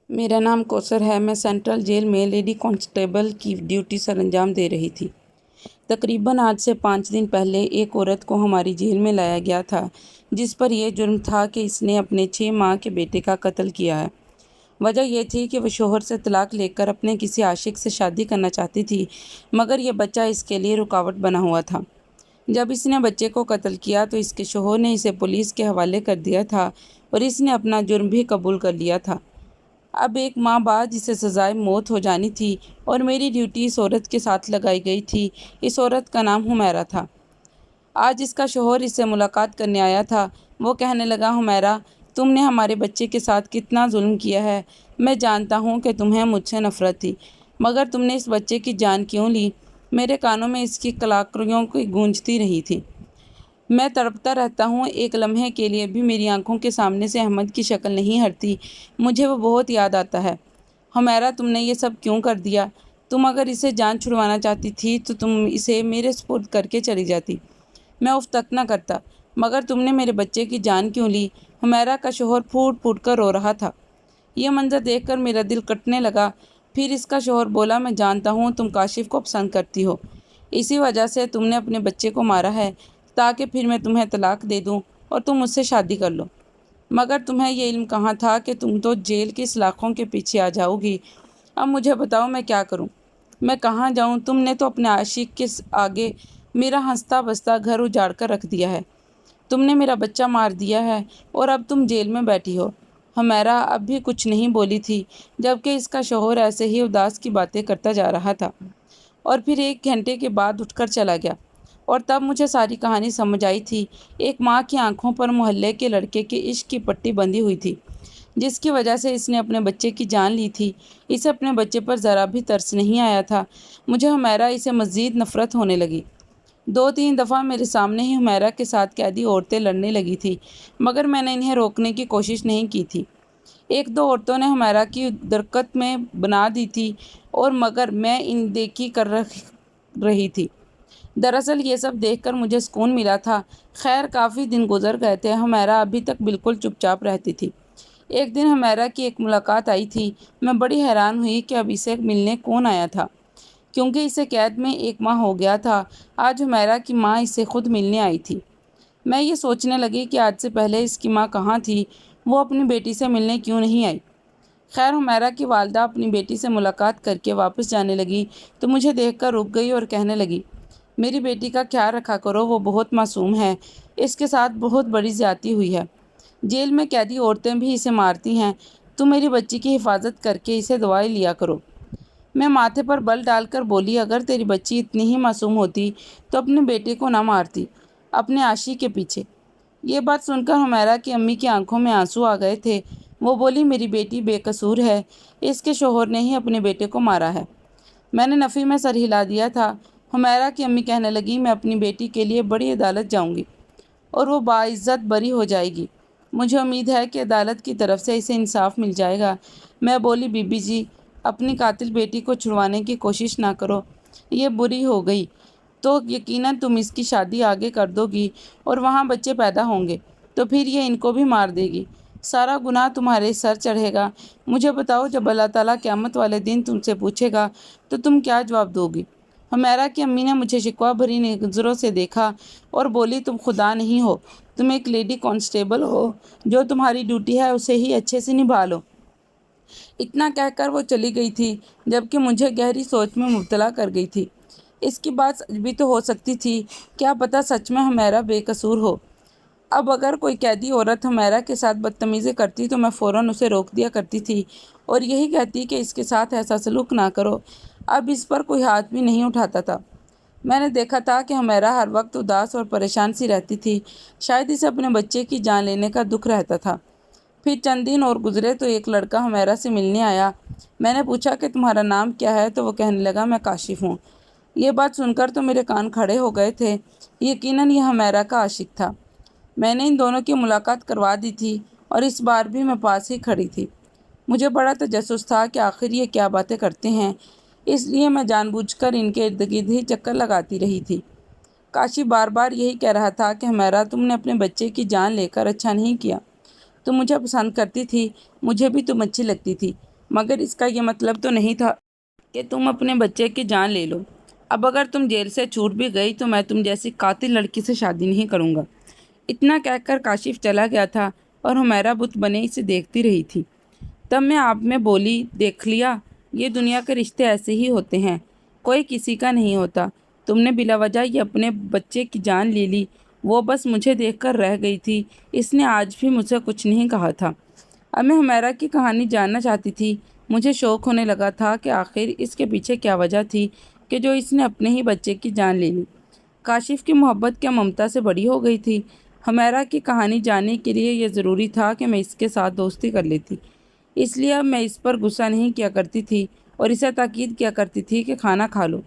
میرا نام کوثر ہے۔ میں سینٹرل جیل میں لیڈی کانسٹیبل کی ڈیوٹی سر انجام دے رہی تھی۔ تقریباً آج سے 5 دن پہلے ایک عورت کو ہماری جیل میں لایا گیا تھا جس پر یہ جرم تھا کہ اس نے اپنے 6 ماہ کے بیٹے کا قتل کیا ہے۔ وجہ یہ تھی کہ وہ شوہر سے طلاق لے کر اپنے کسی عاشق سے شادی کرنا چاہتی تھی، مگر یہ بچہ اس کے لیے رکاوٹ بنا ہوا تھا۔ جب اس نے بچے کو قتل کیا تو اس کے شوہر نے اسے پولیس کے حوالے کر دیا تھا اور اس نے اپنا جرم بھی قبول کر لیا تھا۔ اب 1 ماہ بعد اسے سزائے موت ہو جانی تھی اور میری ڈیوٹی اس عورت کے ساتھ لگائی گئی تھی۔ اس عورت کا نام حمیرہ تھا۔ آج اس کا شوہر اس سے ملاقات کرنے آیا تھا۔ وہ کہنے لگا، حمیرہ، تم نے ہمارے بچے کے ساتھ کتنا ظلم کیا ہے۔ میں جانتا ہوں کہ تمہیں مجھ سے نفرت تھی، مگر تم نے اس بچے کی جان کیوں لی؟ میرے کانوں میں اس کی کلاکریوں کی گونجتی رہی تھی۔ میں تڑپتا رہتا ہوں، ایک لمحے کے لیے بھی میری آنکھوں کے سامنے سے احمد کی شکل نہیں ہٹتی۔ مجھے وہ بہت یاد آتا ہے۔ حمیرہ، تم نے یہ سب کیوں کر دیا؟ تم اگر اسے جان چھڑوانا چاہتی تھی تو تم اسے میرے سپرد کر کے چلی جاتی۔ میں اف تک نہ کرتا، مگر تم نے میرے بچے کی جان کیوں لی؟ حمیرہ کا شوہر پھوٹ پھوٹ کر رو رہا تھا۔ یہ منظر دیکھ کر میرا دل کٹنے لگا۔ پھر اس کا شوہر بولا، میں جانتا ہوں تم کاشف کو پسند کرتی ہو، اسی وجہ سے تم نے اپنے بچے کو مارا ہے تاکہ پھر میں تمہیں طلاق دے دوں اور تم مجھ سے شادی کر لو۔ مگر تمہیں یہ علم کہاں تھا کہ تم تو جیل کی سلاخوں کے پیچھے آ جاؤ گی۔ اب مجھے بتاؤ میں کیا کروں؟ میں کہاں جاؤں؟ تم نے تو اپنے عاشق کے آگے میرا ہنستا بستا گھر اجاڑ کر رکھ دیا ہے۔ تم نے میرا بچہ مار دیا ہے اور اب تم جیل میں بیٹھی ہو۔ حمیرہ اب بھی کچھ نہیں بولی تھی، جبکہ اس کا شوہر ایسے ہی اداس کی باتیں کرتا جا رہا تھا اور پھر 1 گھنٹے کے بعد اٹھ کر چلا گیا۔ اور تب مجھے ساری کہانی سمجھ آئی تھی۔ ایک ماں کی آنکھوں پر محلے کے لڑکے کے عشق کی پٹی بندھی ہوئی تھی، جس کی وجہ سے اس نے اپنے بچے کی جان لی تھی۔ اسے اپنے بچے پر ذرا بھی ترس نہیں آیا تھا۔ مجھے حمیرہ سے مزید نفرت ہونے لگی۔ 2-3 دفعہ میرے سامنے ہی حمیرہ کے ساتھ قیدی عورتیں لڑنے لگی تھیں، مگر میں نے انہیں روکنے کی کوشش نہیں کی تھی۔ 1-2 عورتوں نے حمیرہ کی درکت میں بنا دی تھی اور مگر میں ان دیکھی کر رہی تھی۔ دراصل یہ سب دیکھ کر مجھے سکون ملا تھا۔ خیر، کافی دن گزر گئے تھے۔ حمیرہ ابھی تک بالکل چپ چاپ رہتی تھی۔ ایک دن حمیرہ کی ایک ملاقات آئی تھی۔ میں بڑی حیران ہوئی کہ اب اسے ملنے کون آیا تھا، کیونکہ اسے قید میں 1 ماہ ہو گیا تھا۔ آج حمیرہ کی ماں اسے خود ملنے آئی تھی۔ میں یہ سوچنے لگی کہ آج سے پہلے اس کی ماں کہاں تھی، وہ اپنی بیٹی سے ملنے کیوں نہیں آئی۔ خیر، حمیرہ کی والدہ اپنی بیٹی سے ملاقات کر کے واپس جانے لگی تو مجھے دیکھ کر رک گئی اور کہنے لگی، میری بیٹی کا خیال رکھا کرو، وہ بہت معصوم ہے، اس کے ساتھ بہت بڑی زیادتی ہوئی ہے۔ جیل میں قیدی عورتیں بھی اسے مارتی ہیں، تم میری بچی کی حفاظت کر کے اسے دعائیں لیا کرو۔ میں ماتھے پر بل ڈال کر بولی، اگر تیری بچی اتنی ہی معصوم ہوتی تو اپنے بیٹے کو نہ مارتی اپنے عاشق کے پیچھے۔ یہ بات سن کر حمیرہ کی امی کی آنکھوں میں آنسو آ گئے تھے۔ وہ بولی، میری بیٹی بے قصور ہے، اس کے شوہر نے ہی اپنے بیٹے کو مارا ہے۔ میں نے نفی میں سر ہلا دیا تھا۔ حمیرہ کی امی کہنے لگی، میں اپنی بیٹی کے لیے بڑی عدالت جاؤں گی اور وہ باعزت بری ہو جائے گی۔ مجھے امید ہے کہ عدالت کی طرف سے اسے انصاف مل جائے گا۔ میں بولی، بی بی جی، اپنی قاتل بیٹی کو چھڑوانے کی کوشش نہ کرو۔ یہ بری ہو گئی تو یقیناً تم اس کی شادی آگے کر دو گی اور وہاں بچے پیدا ہوں گے تو پھر یہ ان کو بھی مار دے گی۔ سارا گناہ تمہارے سر چڑھے گا۔ مجھے بتاؤ، جب اللہ تعالیٰ قیامت والے دن تم سے پوچھے گا تو تم کیا جواب دو گی؟ حمیرہ کی امی نے مجھے شکوہ بھری نظروں سے دیکھا اور بولی، تم خدا نہیں ہو، تم ایک لیڈی کانسٹیبل ہو، جو تمہاری ڈیوٹی ہے اسے ہی اچھے سے نبھا لو۔ اتنا کہہ کر وہ چلی گئی تھی، جبکہ مجھے گہری سوچ میں مبتلا کر گئی تھی۔ اس کی بات سچ بھی تو ہو سکتی تھی، کیا پتہ سچ میں حمیرہ بے قصور ہو۔ اب اگر کوئی قیدی عورت حمیرہ کے ساتھ بدتمیزی کرتی تو میں فوراً اسے روک دیا کرتی تھی اور یہی کہتی کہ اس کے ساتھ ایسا سلوک نہ کرو۔ اب اس پر کوئی ہاتھ بھی نہیں اٹھاتا تھا۔ میں نے دیکھا تھا کہ حمیرہ ہر وقت اداس اور پریشان سی رہتی تھی، شاید اسے اپنے بچے کی جان لینے کا دکھ رہتا تھا۔ پھر چند دن اور گزرے تو ایک لڑکا حمیرہ سے ملنے آیا۔ میں نے پوچھا کہ تمہارا نام کیا ہے تو وہ کہنے لگا، میں کاشف ہوں۔ یہ بات سن کر تو میرے کان کھڑے ہو گئے تھے۔ یقیناً یہ حمیرہ کا عاشق تھا۔ میں نے ان دونوں کی ملاقات کروا دی تھی اور اس بار بھی میں پاس ہی کھڑی تھی۔ مجھے بڑا تجسس تھا کہ آخر یہ کیا باتیں کرتے ہیں، اس لیے میں جان بوجھ کر ان کے ارد گرد ہی چکر لگاتی رہی تھی۔ کاشف بار بار یہی کہہ رہا تھا کہ حمیرہ، تم نے اپنے بچے کی جان لے کر اچھا نہیں کیا۔ تم مجھے پسند کرتی تھی، مجھے بھی تم اچھی لگتی تھی، مگر اس کا یہ مطلب تو نہیں تھا کہ تم اپنے بچے کی جان لے لو۔ اب اگر تم جیل سے چھوٹ بھی گئی تو میں تم جیسی قاتل لڑکی سے شادی نہیں کروں گا۔ اتنا کہہ کر کاشف چلا گیا تھا اور حمیرہ بت بنے اسے دیکھتی رہی تھی۔ تب میں آپ میں بولی، دیکھ لیا، یہ دنیا کے رشتے ایسے ہی ہوتے ہیں، کوئی کسی کا نہیں ہوتا۔ تم نے بلا وجہ یہ اپنے بچے کی جان لے لی۔ وہ بس مجھے دیکھ کر رہ گئی تھی، اس نے آج بھی مجھ سے کچھ نہیں کہا تھا۔ اب میں حمیرہ کی کہانی جاننا چاہتی تھی۔ مجھے شوق ہونے لگا تھا کہ آخر اس کے پیچھے کیا وجہ تھی کہ جو اس نے اپنے ہی بچے کی جان لے لی۔ کاشف کی محبت کیا ممتا سے بڑی ہو گئی تھی؟ حمیرہ کی کہانی جاننے کے لیے یہ ضروری تھا کہ میں اس کے ساتھ دوستی کر لیتی۔ اس لیے اب میں اس پر غصہ نہیں کیا کرتی تھی اور اسے تاکید کیا کرتی تھی کہ کھانا کھا لو،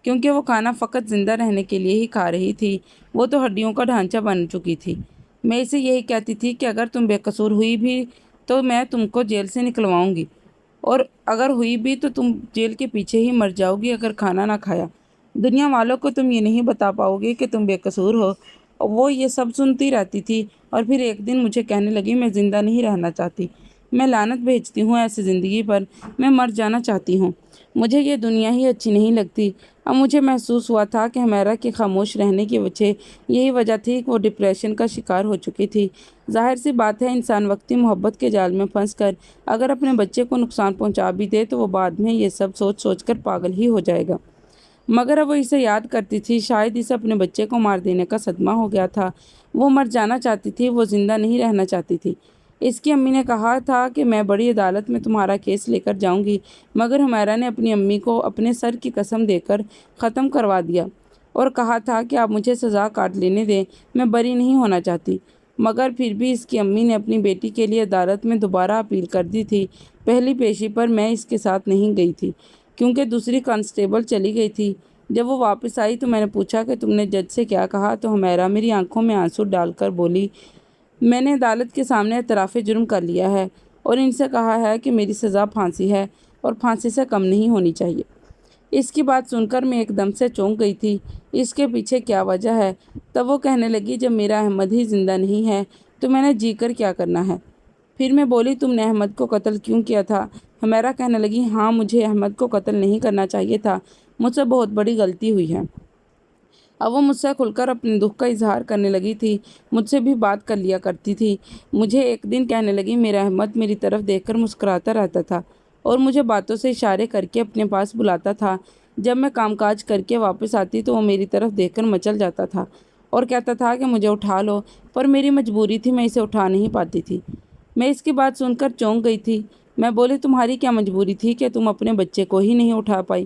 کیونکہ وہ کھانا فقط زندہ رہنے کے لیے ہی کھا رہی تھی، وہ تو ہڈیوں کا ڈھانچہ بن چکی تھی۔ میں اسے یہی کہتی تھی کہ اگر تم بے قصور ہوئی بھی تو میں تم کو جیل سے نکلواؤں گی، اور اگر ہوئی بھی تو تم جیل کے پیچھے ہی مر جاؤ گی اگر کھانا نہ کھایا۔ دنیا والوں کو تم یہ نہیں بتا پاؤ گے کہ تم بے قصور ہو۔ وہ یہ سب سنتی رہتی تھی اور پھر ایک دن مجھے کہنے لگی، میں زندہ نہیں رہنا چاہتی، میں لعنت بھیجتی ہوں ایسی زندگی پر، میں مر جانا چاہتی ہوں، مجھے یہ دنیا ہی اچھی نہیں لگتی۔ اب مجھے محسوس ہوا تھا کہ حمیرہ کے خاموش رہنے کی یہی وجہ تھی کہ وہ ڈپریشن کا شکار ہو چکی تھی۔ ظاہر سی بات ہے، انسان وقتی محبت کے جال میں پھنس کر اگر اپنے بچے کو نقصان پہنچا بھی دے تو وہ بعد میں یہ سب سوچ سوچ کر پاگل ہی ہو جائے گا۔ مگر اب وہ اسے یاد کرتی تھی، شاید اسے اپنے بچے کو مار دینے کا صدمہ ہو گیا تھا۔ وہ مر جانا چاہتی تھی، وہ زندہ نہیں رہنا چاہتی تھی۔ اس کی امی نے کہا تھا کہ میں بڑی عدالت میں تمہارا کیس لے کر جاؤں گی، مگر حمیرہ نے اپنی امی کو اپنے سر کی قسم دے کر ختم کروا دیا اور کہا تھا کہ آپ مجھے سزا کاٹ لینے دیں، میں بری نہیں ہونا چاہتی۔ مگر پھر بھی اس کی امی نے اپنی بیٹی کے لیے عدالت میں دوبارہ اپیل کر دی تھی۔ پہلی پیشی پر میں اس کے ساتھ نہیں گئی تھی کیونکہ دوسری کانسٹیبل چلی گئی تھی۔ جب وہ واپس آئی تو میں نے پوچھا کہ تم نے جج سے کیا کہا، تو حمیرہ میری آنکھوں میں آنسو ڈال کر بولی، میں نے عدالت کے سامنے اعتراف جرم کر لیا ہے اور ان سے کہا ہے کہ میری سزا پھانسی ہے اور پھانسی سے کم نہیں ہونی چاہیے۔ اس کی بات سن کر میں ایک دم سے چونک گئی تھی، اس کے پیچھے کیا وجہ ہے؟ تب وہ کہنے لگی، جب میرا احمد ہی زندہ نہیں ہے تو میں نے جی کر کیا کرنا ہے؟ پھر میں بولی، تم نے احمد کو قتل کیوں کیا تھا؟ حمیرہ کہنے لگی، ہاں، مجھے احمد کو قتل نہیں کرنا چاہیے تھا، مجھ سے بہت بڑی غلطی ہوئی ہے۔ اب وہ مجھ سے کھل کر اپنے دکھ کا اظہار کرنے لگی تھی، مجھ سے بھی بات کر لیا کرتی تھی۔ مجھے ایک دن کہنے لگی، میرا احمد میری طرف دیکھ کر مسکراتا رہتا تھا اور مجھے باتوں سے اشارے کر کے اپنے پاس بلاتا تھا۔ جب میں کام کاج کر کے واپس آتی تو وہ میری طرف دیکھ کر مچل جاتا تھا اور کہتا تھا کہ مجھے اٹھا لو، پر میری مجبوری تھی، میں اسے اٹھا نہیں پاتی تھی۔ میں اس کی بات سن کر چونک گئی تھی۔ میں بولی، تمہاری کیا مجبوری تھی کہ تم اپنے بچے کو ہی نہیں اٹھا پائی؟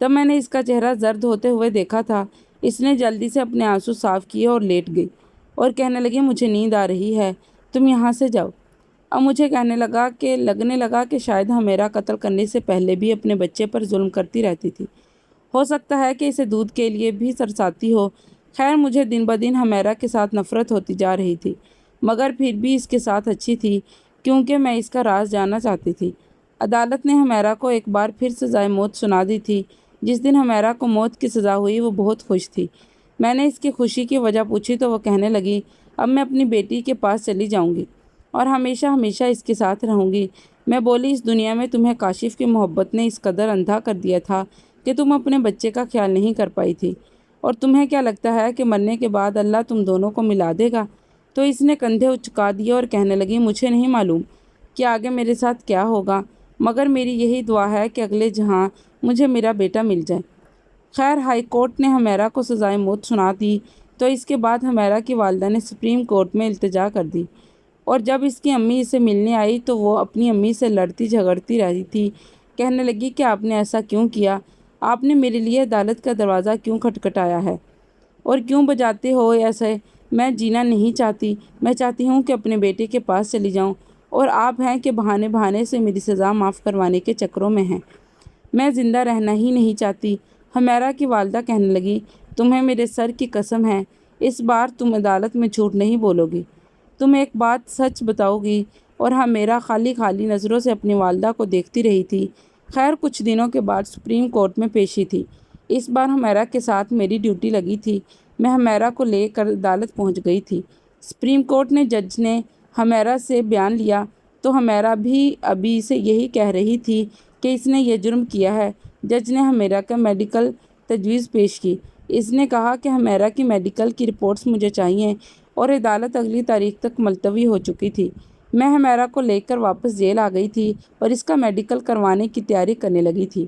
تب میں نے اس کا چہرہ زرد ہوتے ہوئے دیکھا تھا۔ اس نے جلدی سے اپنے آنسو صاف کیے اور لیٹ گئی اور کہنے لگی، مجھے نیند آ رہی ہے، تم یہاں سے جاؤ۔ اب مجھے لگنے لگا کہ شاید حمیرہ قتل کرنے سے پہلے بھی اپنے بچے پر ظلم کرتی رہتی تھی، ہو سکتا ہے کہ اسے دودھ کے لیے بھی ترساتی ہو۔ خیر، مجھے دن بدن حمیرہ کے ساتھ نفرت ہوتی جا رہی تھی، مگر پھر بھی اس کے ساتھ اچھی تھی کیونکہ میں اس کا راز جاننا چاہتی تھی۔ عدالت نے حمیرہ کو ایک بار پھر سزائے موت سنا دی تھی۔ جس دن حمیرہ کو موت کی سزا ہوئی وہ بہت خوش تھی۔ میں نے اس کی خوشی کی وجہ پوچھی تو وہ کہنے لگی، اب میں اپنی بیٹی کے پاس چلی جاؤں گی اور ہمیشہ ہمیشہ اس کے ساتھ رہوں گی۔ میں بولی، اس دنیا میں تمہیں کاشف کی محبت نے اس قدر اندھا کر دیا تھا کہ تم اپنے بچے کا خیال نہیں کر پائی تھی، اور تمہیں کیا لگتا ہے کہ مرنے کے بعد اللہ تم دونوں کو ملا دے گا؟ تو اس نے کندھے اچکا دیے اور کہنے لگی، مجھے نہیں معلوم کہ آگے میرے ساتھ کیا ہوگا، مگر میری یہی دعا ہے کہ اگلے جہاں مجھے میرا بیٹا مل جائے۔ خیر، ہائی کورٹ نے حمیرہ کو سزائے موت سنا دی تو اس کے بعد حمیرہ کی والدہ نے سپریم کورٹ میں التجا کر دی، اور جب اس کی امی اسے ملنے آئی تو وہ اپنی امی سے لڑتی جھگڑتی رہی تھی۔ کہنے لگی کہ آپ نے ایسا کیوں کیا؟ آپ نے میرے لیے عدالت کا دروازہ کیوں کھٹکھٹایا ہے اور کیوں بجاتے ہو ایسے؟ میں جینا نہیں چاہتی، میں چاہتی ہوں کہ اپنے بیٹے کے پاس چلی جاؤں، اور آپ ہیں کہ بہانے سے میری سزا معاف کروانے کے چکروں میں ہیں۔ میں زندہ رہنا ہی نہیں چاہتی۔ حمیرہ کی والدہ کہنے لگی، تمہیں میرے سر کی قسم ہے، اس بار تم عدالت میں جھوٹ نہیں بولو گی، تم ایک بات سچ بتاؤ گی؟ اور حمیرہ خالی نظروں سے اپنی والدہ کو دیکھتی رہی تھی۔ خیر، کچھ دنوں کے بعد سپریم کورٹ میں پیشی تھی۔ اس بار حمیرہ کے ساتھ میری ڈیوٹی لگی تھی۔ میں حمیرہ کو لے کر عدالت پہنچ گئی تھی۔ سپریم کورٹ نے جج نے حمیرہ سے بیان لیا تو ہمیرا بھی ابھی سے یہی کہہ رہی تھی کہ اس نے یہ جرم کیا ہے۔ جج نے ہمیرا کا میڈیکل تجویز پیش کی۔ اس نے کہا کہ ہمیرا کی میڈیکل کی رپورٹس مجھے چاہئیں اور عدالت اگلی تاریخ تک ملتوی ہو چکی تھی۔ میں ہمیرا کو لے کر واپس جیل آ گئی تھی اور اس کا میڈیکل کروانے کی تیاری کرنے لگی تھی۔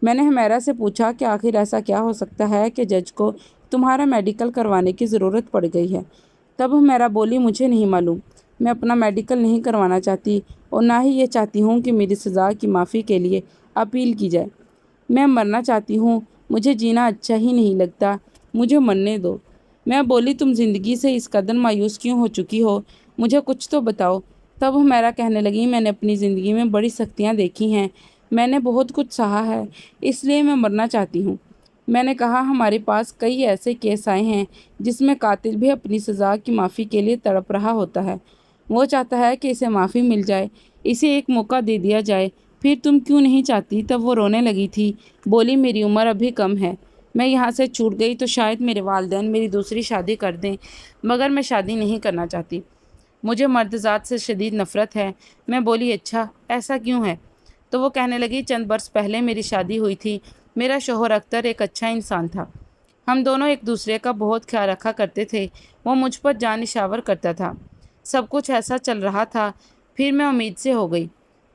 میں نے ہمیرا سے پوچھا کہ آخر ایسا کیا ہو سکتا ہے کہ جج کو تمہارا میڈیکل کروانے کی ضرورت پڑ گئی ہے؟ تب ہمیرا بولی، مجھے نہیں معلوم، میں اپنا میڈیکل نہیں کروانا چاہتی اور نہ ہی یہ چاہتی ہوں کہ میری سزا کی معافی کے لیے اپیل کی جائے۔ میں مرنا چاہتی ہوں، مجھے جینا اچھا ہی نہیں لگتا، مجھے مرنے دو۔ میں بولی، تم زندگی سے اس قدر مایوس کیوں ہو چکی ہو؟ مجھے کچھ تو بتاؤ۔ تب ہمیرا کہنے لگی، میں نے اپنی زندگی میں بڑی سختیاں دیکھی ہیں، میں نے بہت کچھ سہا ہے، اس لیے میں مرنا چاہتی ہوں۔ میں نے کہا، ہمارے پاس کئی ایسے کیس آئے ہیں جس میں قاتل بھی اپنی سزا کی معافی کے لیے تڑپ رہا ہوتا ہے، وہ چاہتا ہے کہ اسے معافی مل جائے، اسے ایک موقع دے دیا جائے۔ پھر تم کیوں نہیں چاہتی؟ تب وہ رونے لگی تھی، بولی، میری عمر ابھی کم ہے، میں یہاں سے چھوٹ گئی تو شاید میرے والدین میری دوسری شادی کر دیں، مگر میں شادی نہیں کرنا چاہتی، مجھے مرد ذات سے شدید نفرت ہے۔ میں بولی، اچھا، ایسا کیوں ہے؟ تو وہ کہنے لگی، چند برس پہلے میری شادی ہوئی تھی، میرا شوہر اختر ایک اچھا انسان تھا، ہم دونوں ایک دوسرے کا بہت خیال رکھا کرتے تھے، وہ مجھ پر جان نشاور کرتا تھا، سب کچھ ایسا چل رہا تھا۔ پھر میں امید سے ہو گئی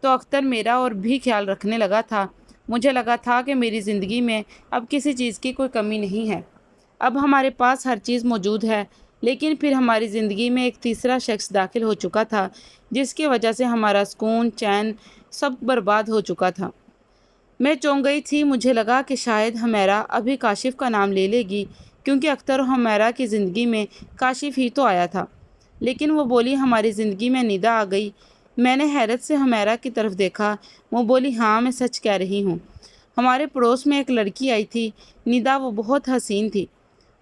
تو اختر میرا اور بھی خیال رکھنے لگا تھا، مجھے لگا تھا کہ میری زندگی میں اب کسی چیز کی کوئی کمی نہیں ہے، اب ہمارے پاس ہر چیز موجود ہے۔ لیکن پھر ہماری زندگی میں ایک تیسرا شخص داخل ہو چکا تھا جس کی وجہ سے ہمارا سکون، چین سب برباد ہو چکا تھا۔ میں چونک گئی تھی، مجھے لگا کہ شاید ہمیرا ابھی کاشف کا نام لے لے گی، کیونکہ اختر ہمیرا کی زندگی میں کاشف ہی تو آیا تھا۔ لیکن وہ بولی، ہماری زندگی میں ندا آ گئی۔ میں نے حیرت سے ہمیرا کی طرف دیکھا، وہ بولی، ہاں، میں سچ کہہ رہی ہوں، ہمارے پڑوس میں ایک لڑکی آئی تھی، ندا، وہ بہت حسین تھی،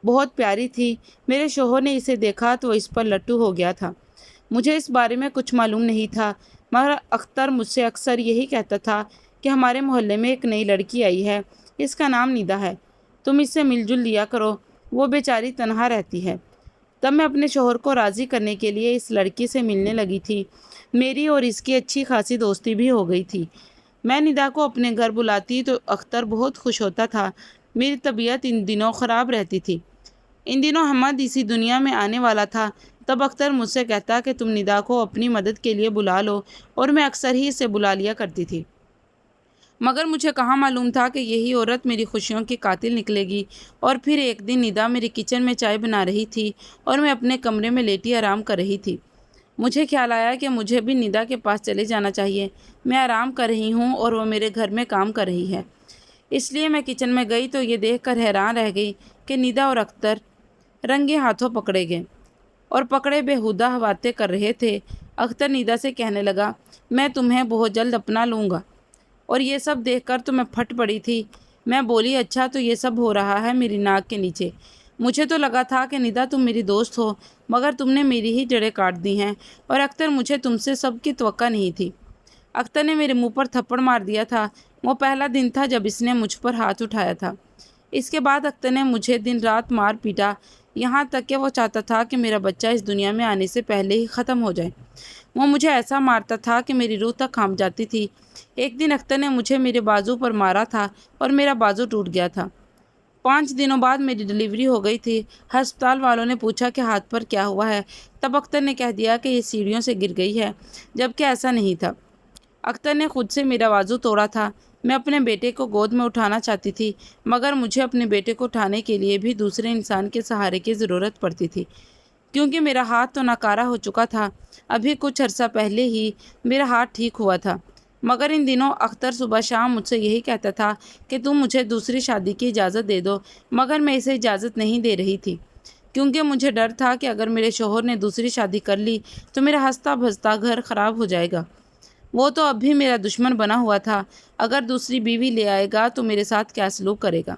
بہت پیاری تھی، میرے شوہر نے اسے دیکھا تو وہ اس پر لٹو ہو گیا تھا۔ مجھے اس بارے میں کچھ معلوم نہیں تھا، مگر اختر مجھ سے اکثر یہی کہتا تھا کہ ہمارے محلے میں ایک نئی لڑکی آئی ہے، اس کا نام ندا ہے، تم اس سے مل جل لیا کرو، وہ بیچاری تنہا رہتی ہے۔ تب میں اپنے شوہر کو راضی کرنے کے لیے اس لڑکی سے ملنے لگی تھی، میری اور اس کی اچھی خاصی دوستی بھی ہو گئی تھی۔ میں ندا کو اپنے گھر بلاتی تو اختر بہت خوش ہوتا تھا۔ میری طبیعت ان دنوں خراب رہتی تھی، ان دنوں حمد اسی دنیا میں آنے والا تھا۔ تب اختر مجھ سے کہتا کہ تم ندا کو اپنی مدد کے لیے بلا لو، اور میں اکثر ہی اسے بلا لیا کرتی تھی، مگر مجھے کہاں معلوم تھا کہ یہی عورت میری خوشیوں کی قاتل نکلے گی۔ اور پھر ایک دن ندا میری کچن میں چائے بنا رہی تھی اور میں اپنے کمرے میں لیٹی آرام کر رہی تھی۔ مجھے خیال آیا کہ مجھے بھی ندا کے پاس چلے جانا چاہیے، میں آرام کر رہی ہوں اور وہ میرے گھر میں کام کر رہی ہے۔ اس لیے میں کچن میں گئی تو یہ دیکھ کر حیران رہ گئی کہ ندا اور اختر رنگے ہاتھوں پکڑے گئے اور پکڑے بےہودہ باتیں کر رہے تھے۔ اختر ندا سے کہنے لگا، میں تمہیں بہت جلد اپنا لوں گا، اور یہ سب دیکھ کر تو میں پھٹ پڑی تھی۔ میں بولی، اچھا، تو یہ سب ہو رہا ہے میری ناک کے نیچے؟ مجھے تو لگا تھا کہ ندا تم میری دوست ہو، مگر تم نے میری ہی جڑیں کاٹ دی ہیں، اور اختر مجھے تم سے سب کی توقع نہیں تھی۔ اختر نے میرے منہ پر تھپڑ مار دیا تھا، وہ پہلا دن تھا جب اس نے مجھ پر ہاتھ اٹھایا تھا۔ اس کے بعد اختر نے مجھے دن رات مار پیٹا، یہاں تک کہ وہ چاہتا تھا کہ میرا بچہ اس دنیا میں آنے سے پہلے ہی ختم ہو جائے۔ وہ مجھے ایسا مارتا تھا کہ میری روح تک کانپ جاتی تھی۔ ایک دن اختر نے مجھے میرے بازو پر مارا تھا اور میرا بازو ٹوٹ گیا تھا۔ 5 دنوں بعد میری ڈلیوری ہو گئی تھی۔ ہسپتال والوں نے پوچھا کہ ہاتھ پر کیا ہوا ہے، تب اختر نے کہہ دیا کہ یہ سیڑھیوں سے گر گئی ہے، جبکہ ایسا نہیں تھا۔ اختر نے خود سے میرا بازو توڑا تھا۔ میں اپنے بیٹے کو گود میں اٹھانا چاہتی تھی، مگر مجھے اپنے بیٹے کو اٹھانے کے لیے بھی دوسرے انسان کے سہارے کی ضرورت پڑتی تھی، کیونکہ میرا ہاتھ تو ناکارہ ہو چکا تھا۔ ابھی کچھ عرصہ پہلے ہی میرا ہاتھ ٹھیک ہوا تھا، مگر ان دنوں اختر صبح شام مجھ سے یہی کہتا تھا کہ تم مجھے دوسری شادی کی اجازت دے دو، مگر میں اسے اجازت نہیں دے رہی تھی، کیونکہ مجھے ڈر تھا کہ اگر میرے شوہر نے دوسری شادی کر لی تو میرا ہنستا بھجتا گھر خراب ہو جائے گا۔ وہ تو اب بھی میرا دشمن بنا ہوا تھا، اگر دوسری بیوی لے آئے گا تو میرے ساتھ کیا سلوک کرے گا۔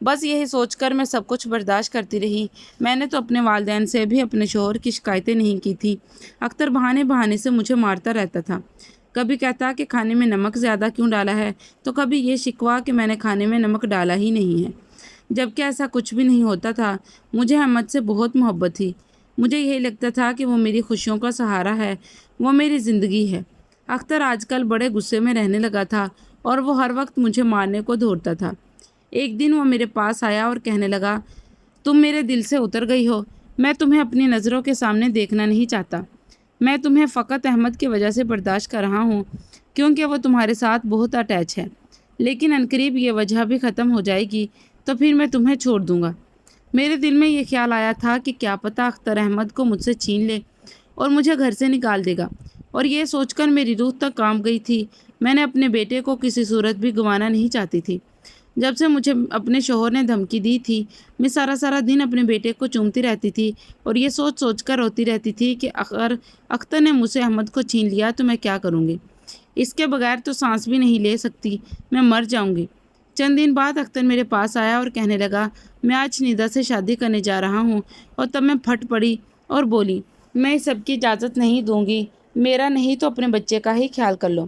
بس یہی سوچ کر میں سب کچھ برداشت کرتی رہی۔ میں نے تو اپنے والدین سے بھی اپنے شوہر کی شکایتیں نہیں کی تھی۔ اختر بہانے بہانے سے مجھے مارتا رہتا تھا، کبھی کہتا کہ کھانے میں نمک زیادہ کیوں ڈالا ہے، تو کبھی یہ شکوہ کہ میں نے کھانے میں نمک ڈالا ہی نہیں ہے، جبکہ ایسا کچھ بھی نہیں ہوتا تھا۔ مجھے احمد سے بہت محبت تھی، مجھے یہی لگتا تھا کہ وہ میری خوشیوں کا سہارا ہے، وہ میری زندگی ہے۔ اختر آج کل بڑے غصے میں رہنے لگا تھا اور وہ ہر وقت مجھے مارنے کو دھوڑتا تھا۔ ایک دن وہ میرے پاس آیا اور کہنے لگا، تم میرے دل سے اتر گئی ہو، میں تمہیں اپنی نظروں کے سامنے دیکھنا نہیں چاہتا۔ میں تمہیں فقط احمد کی وجہ سے برداشت کر رہا ہوں کیونکہ وہ تمہارے ساتھ بہت اٹیچ ہے، لیکن عنقریب یہ وجہ بھی ختم ہو جائے گی تو پھر میں تمہیں چھوڑ دوں گا۔ میرے دل میں یہ خیال آیا تھا کہ کیا پتہ اختر احمد کو مجھ سے چھین لے اور مجھے گھر سے نکال دے گا، اور یہ سوچ کر میری روح تک کانپ گئی تھی۔ میں نے اپنے بیٹے کو کسی صورت بھی گنوانا نہیں چاہتی تھی۔ جب سے مجھے اپنے شوہر نے دھمکی دی تھی، میں سارا دن اپنے بیٹے کو چومتی رہتی تھی اور یہ سوچ کر روتی رہتی تھی کہ اگر اختر نے مجھ سے احمد کو چھین لیا تو میں کیا کروں گی؟ اس کے بغیر تو سانس بھی نہیں لے سکتی، میں مر جاؤں گی۔ چند دن بعد اختر میرے پاس آیا اور کہنے لگا، میں آج ندا سے شادی کرنے جا رہا ہوں، اور تب میں پھٹ پڑی اور بولی، میں اس سب کی اجازت نہیں دوں گی، میرا نہیں تو اپنے بچے کا ہی خیال کر لو۔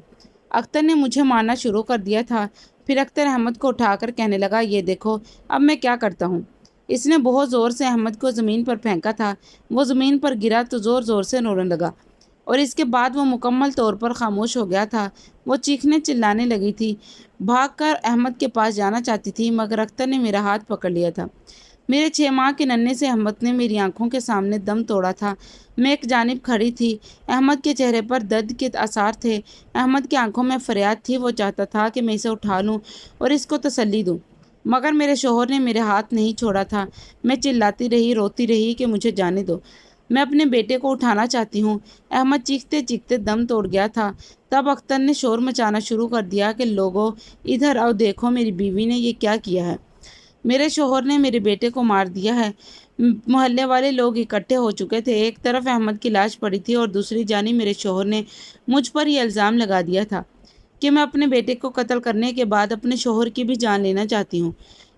اختر نے مجھے مارنا شروع کر دیا تھا۔ پھر اختر احمد کو اٹھا کر کہنے لگا، یہ دیکھو اب میں کیا کرتا ہوں۔ اس نے بہت زور سے احمد کو زمین پر پھینکا تھا۔ وہ زمین پر گرا تو زور سے رونے لگا، اور اس کے بعد وہ مکمل طور پر خاموش ہو گیا تھا۔ وہ چیخنے چلانے لگی تھی، بھاگ کر احمد کے پاس جانا چاہتی تھی، مگر اختر نے میرا ہاتھ پکڑ لیا تھا۔ میرے 6 ماہ کے ننھے سے احمد نے میری آنکھوں کے سامنے دم توڑا تھا۔ میں ایک جانب کھڑی تھی، احمد کے چہرے پر درد کے آثار تھے، احمد کی آنکھوں میں فریاد تھی۔ وہ چاہتا تھا کہ میں اسے اٹھا لوں اور اس کو تسلی دوں، مگر میرے شوہر نے میرے ہاتھ نہیں چھوڑا تھا۔ میں چلاتی رہی، روتی رہی کہ مجھے جانے دو، میں اپنے بیٹے کو اٹھانا چاہتی ہوں۔ احمد چیختے چیختے دم توڑ گیا تھا۔ تب اختر نے شور مچانا شروع کر دیا کہ لوگوں ادھر آؤ، دیکھو میری بیوی نے یہ کیا کیا ہے، میرے شوہر نے میرے بیٹے کو مار دیا ہے۔ محلے والے لوگ اکٹھے ہو چکے تھے۔ ایک طرف احمد کی لاش پڑی تھی اور دوسری جانب میرے شوہر نے مجھ پر یہ الزام لگا دیا تھا کہ میں اپنے بیٹے کو قتل کرنے کے بعد اپنے شوہر کی بھی جان لینا چاہتی ہوں،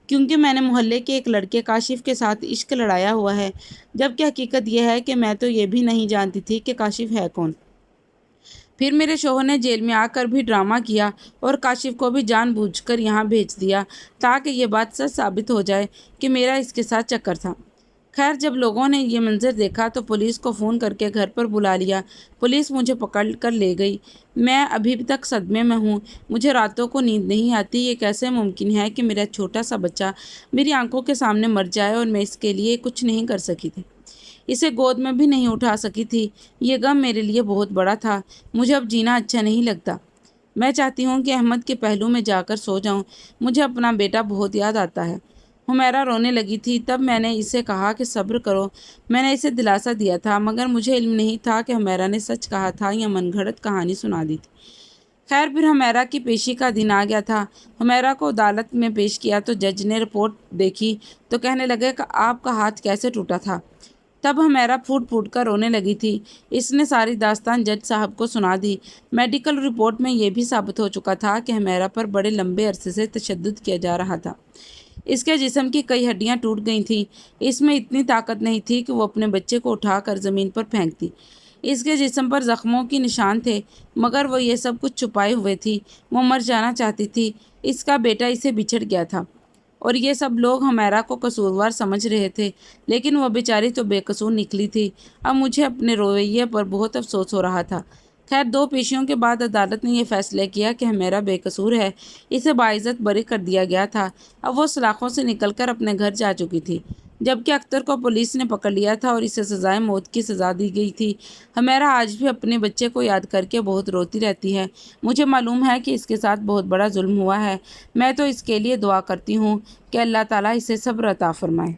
کیونکہ میں نے محلے کے ایک لڑکے کاشف کے ساتھ عشق لڑایا ہوا ہے، جبکہ حقیقت یہ ہے کہ میں تو یہ بھی نہیں جانتی تھی کہ کاشف ہے کون۔ پھر میرے شوہر نے جیل میں آ کر بھی ڈرامہ کیا اور کاشف کو بھی جان بوجھ کر یہاں بھیج دیا تاکہ یہ بات سچ ثابت ہو جائے کہ میرا اس کے ساتھ چکر تھا۔ خیر، جب لوگوں نے یہ منظر دیکھا تو پولیس کو فون کر کے گھر پر بلا لیا۔ پولیس مجھے پکڑ کر لے گئی۔ میں ابھی تک صدمے میں ہوں۔ مجھے راتوں کو نیند نہیں آتی۔ یہ کیسے ممکن ہے کہ میرا چھوٹا سا بچہ میری آنکھوں کے سامنے مر جائے اور میں اس کے لیے کچھ نہیں کر سکی تھی، اسے گود میں بھی نہیں اٹھا سکی تھی۔ یہ غم میرے لیے بہت بڑا تھا۔ مجھے اب جینا اچھا نہیں لگتا۔ میں چاہتی ہوں کہ احمد کے پہلو میں جا کر سو جاؤں۔ مجھے اپنا بیٹا بہت یاد آتا ہے۔ حمیرہ رونے لگی تھی۔ تب میں نے اسے کہا کہ صبر کرو۔ میں نے اسے دلاسا دیا تھا، مگر مجھے علم نہیں تھا کہ حمیرہ نے سچ کہا تھا یا من گھڑت کہانی سنا دی تھی۔ خیر، پھر حمیرہ کی پیشی کا دن آ گیا تھا۔ حمیرہ کو عدالت میں پیش کیا تو جج نے رپورٹ دیکھی تو کہنے لگے کہ آپ کا ہاتھ کیسے ٹوٹا تھا۔ تب حمیرہ پھوٹ پھوٹ کر رونے لگی تھی۔ اس نے ساری داستان جج صاحب کو سنا دی۔ میڈیکل رپورٹ میں یہ بھی ثابت ہو چکا تھا کہ حمیرہ پر بڑے لمبے عرصے سے تشدد کیا جا رہا تھا۔ اس کے جسم کی کئی ہڈیاں ٹوٹ گئی تھیں۔ اس میں اتنی طاقت نہیں تھی کہ وہ اپنے بچے کو اٹھا کر زمین پر پھینکتی۔ اس کے جسم پر زخموں کی نشان تھے، مگر وہ یہ سب کچھ چھپائے ہوئے تھی۔ وہ مر جانا چاہتی تھی۔ اس کا بیٹا اسے بچھڑ گیا تھا، اور یہ سب لوگ حمیرہ کو قصوروار سمجھ رہے تھے، لیکن وہ بیچاری تو بے قصور نکلی تھی۔ اب مجھے اپنے رویے پر بہت افسوس ہو رہا تھا۔ خیر، 2 پیشیوں کے بعد عدالت نے یہ فیصلہ کیا کہ حمیرہ بے قصور ہے۔ اسے باعزت بری کر دیا گیا تھا۔ اب وہ سلاخوں سے نکل کر اپنے گھر جا چکی تھی، جبکہ اختر کو پولیس نے پکڑ لیا تھا اور اسے سزائے موت کی سزا دی گئی تھی۔ حمیرہ آج بھی اپنے بچے کو یاد کر کے بہت روتی رہتی ہے۔ مجھے معلوم ہے کہ اس کے ساتھ بہت بڑا ظلم ہوا ہے۔ میں تو اس کے لیے دعا کرتی ہوں کہ اللہ تعالیٰ اسے صبر عطا فرمائے۔